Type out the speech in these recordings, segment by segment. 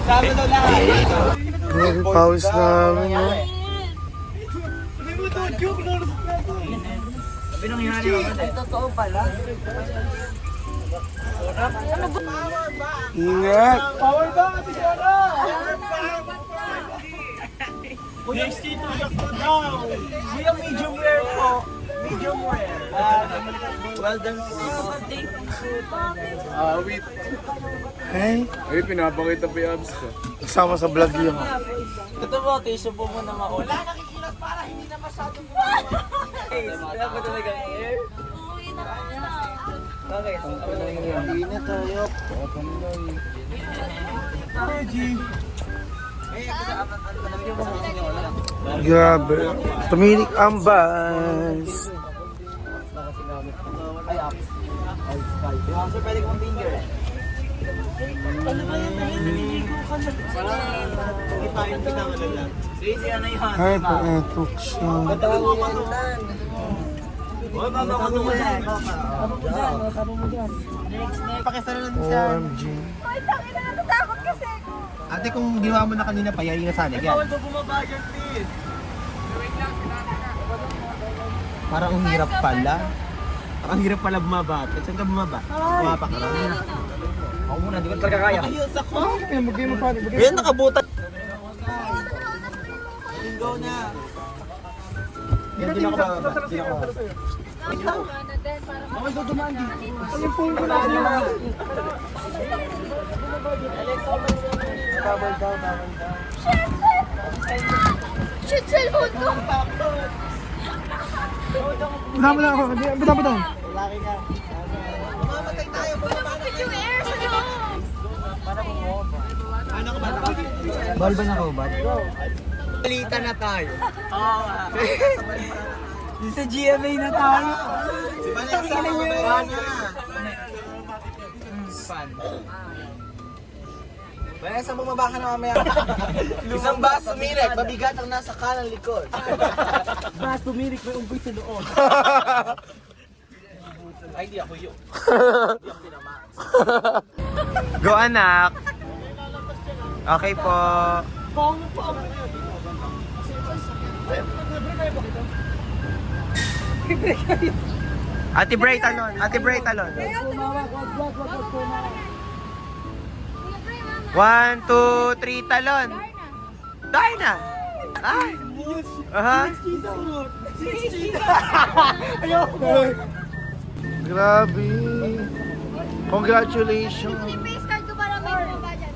Sama daw lahat. Grabe, pawis namin, no? Sabi nang hinari naman eh. Totoo pala. Ingat! Power ba? Next dito. Kuya, medium rare po. Medium rare. Well done po. Wait. Hey, Ay, pinapakita pa yung abs ko. kasama sa vlog yun. Ito po, tissue po muna mauna. Wala nakikilos para hindi na masyadong kaya ba talaga air? Okay, hindi na tayo. Grabe. Tuminik ang bus. Ay, up. Ay, sky. So, pwede kong finger. Ano ba yan? Naliligo ka na. Ipahin kita nga lang. Sige, ano yun? Ay, paetok siya. Batawa ka naman. Oy, baba ka naman. Sabi mo dyan. Next. Pakisara lang siya. OMG. Ay, tangin na natatakot kasi ako. Ate, kung ginawa mo na kanina, payayin nga sana. Yan. Parang ang hirap pala. Ang hirap pala bumaba. Saan ka bumaba? Bumaba ka lang. Ako muna, di ko talaga kaya. Ayos ako! Ayan, nakabutan. Go na. Yan, di na ako bababa. Di na ako bababa. Ako dudumaan dito. Yung phone ko na. Bubble down. Shit, cellphone ko! Butang ako. Butang. Laki ka. Mamamatay tayo. Lumapit yung air sa loob! Ano ka ba? Bal ba na ako ba? Balita na tayo. Oo. Sa GMA na tayo. Di ba na sa mga fan? Baya sa bumaba ka na mamaya. Isang bus tumirik, mabigat ang nasa kanang likod. Bus tumirik, may unggoy sa loob. Ay, di ako yun. Di ako tinamaan. Go, anak. Okay po. Ate Bray, talon. Ate Bray, talon. 1, 2, 3, talon. Darna. Ay. Aha. Grabe. Congratulations. Yung face card ko para may bumaba dyan.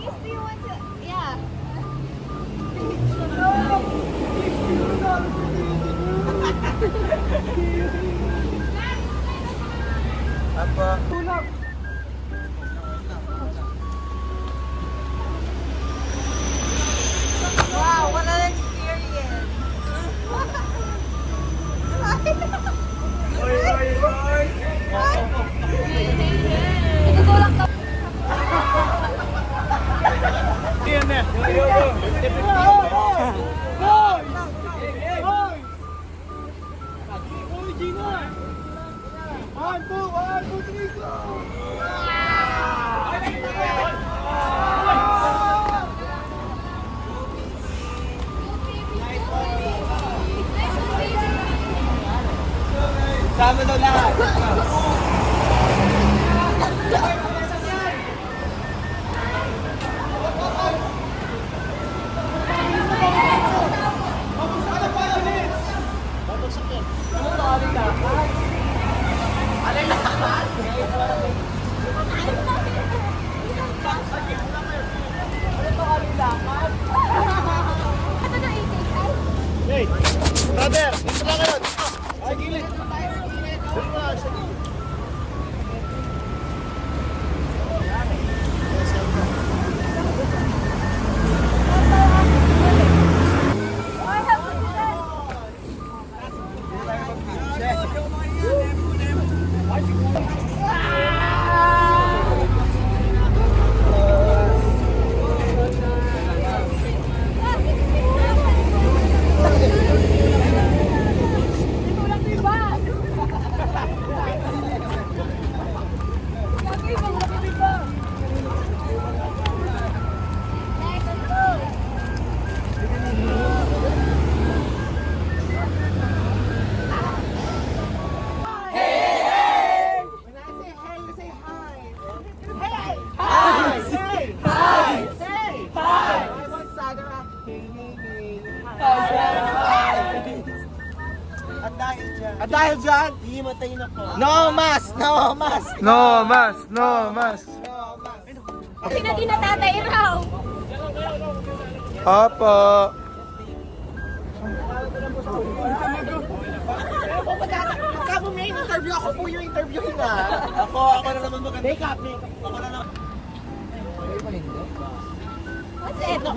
If you want to, yeah. Apa? Wow, what an experience! Natutulak ka. Sama daw lahat. Hey, brother, dito lang kayo. Sa gilid. dahil dyan, hihimatayin ako. No mas! No mas! No mas! No mas! Kasi na di natatay raw. Opo. Kamo may interview ako po yung interviewin na. Ako na naman maganda. Makeup. Ako na naman. What's eto?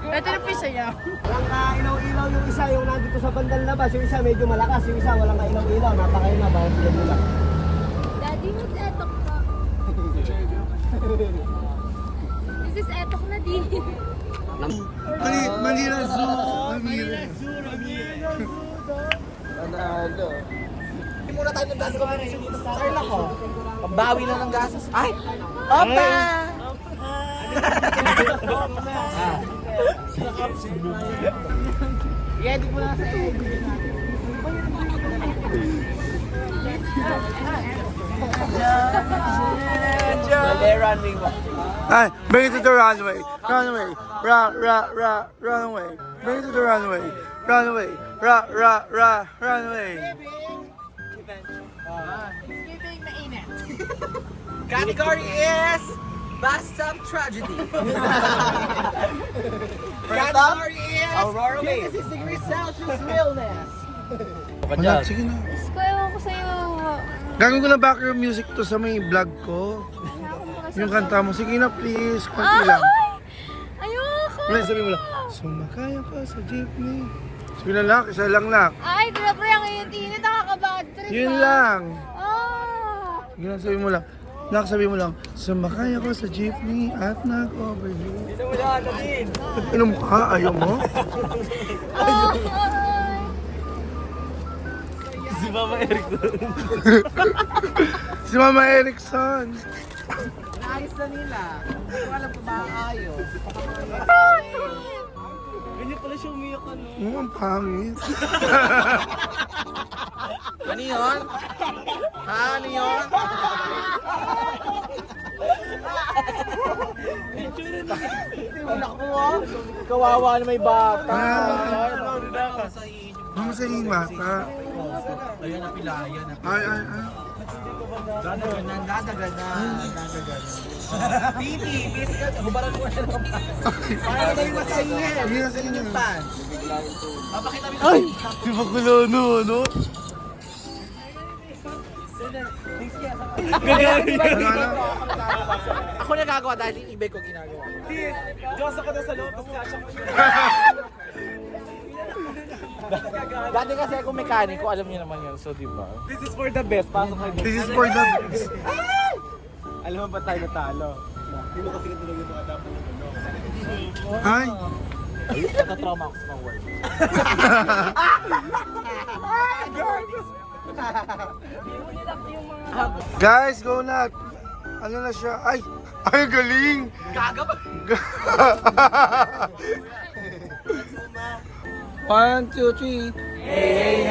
Ito na pisa niya. Walang kailaw-ilaw yung isa, yung nandito sa bandang labas. Yung isa medyo malakas, yung isa walang kailaw-ilaw. Napakain na, bawang mo lang. Daddy, what's etok ka? This is etok na di. Manila Zoo. Panalo. Hindi muna tayo ng gastos competition dito sa Carla ko. Pambawi lang ng gastos. Ay! Opa! I-edit mo lang sa edit natin. Mali, running mo. Ay, bring it to the runway. Runway. Runway. Bring it to the runway. Runway. Runway. Category is Bathtub Tragedy. Category is Aurora Wave. 56 degrees Celsius realness. Wala, sige na. Diyos ko, ewan ko sa'yo. Gagawin ko lang background music to sa may vlog ko. Yung kanta mo. Sige na please. Kunti lang. Ayoko! Wala, sabi mo lang. Sumakay ako sa jeepney. Sabi na lang, isa lang lang. Ay, grabe ang init-init. Nakaka-bad trip. Yun lang. Ah! Yun lang, sabi mo lang. Sabi mo lang, sumakay ako sa jeepney at nag-overheat. Dito mo lang, Nadine. Inom ka? Ayaw mo? Ay! Si Mama Erickson. Si Mama Erickson. Naayos na nila. Hindi ko alam kung maayos. Ganyan pala siya umiyak ano. Ang pangit. Ano yun? Ha? Ano yun? Hindi mo nakuha. Kawawa na may bata. Mama sa mata. Ayun, napilayan. Ay. Dadaganan. Bibi, biscuit. Hubaran mo na lang. Para na yung masahin. Hindi na sa inyo. Yung pants. Mapakita mo. Ay! Di ba kulano, no? Ano? Ako nagagawa dahil yung ibig ko ginagawa. Diyos ako na sa loob, tapos kasya ko. Dati kasi ako mekaniko, alam niyo naman yun, so di ba? This is for the best, pasok kayo. This is for the best. Alam mo ba tayo natalo? Hindi mo kasi katulog yung mga dapat na tulog. Ay! Natatrauma ako sa mga word. Guys, go na! Ano na siya? Ay! Ay, galing! Gagab! 1, 2, 3. Hey, hey,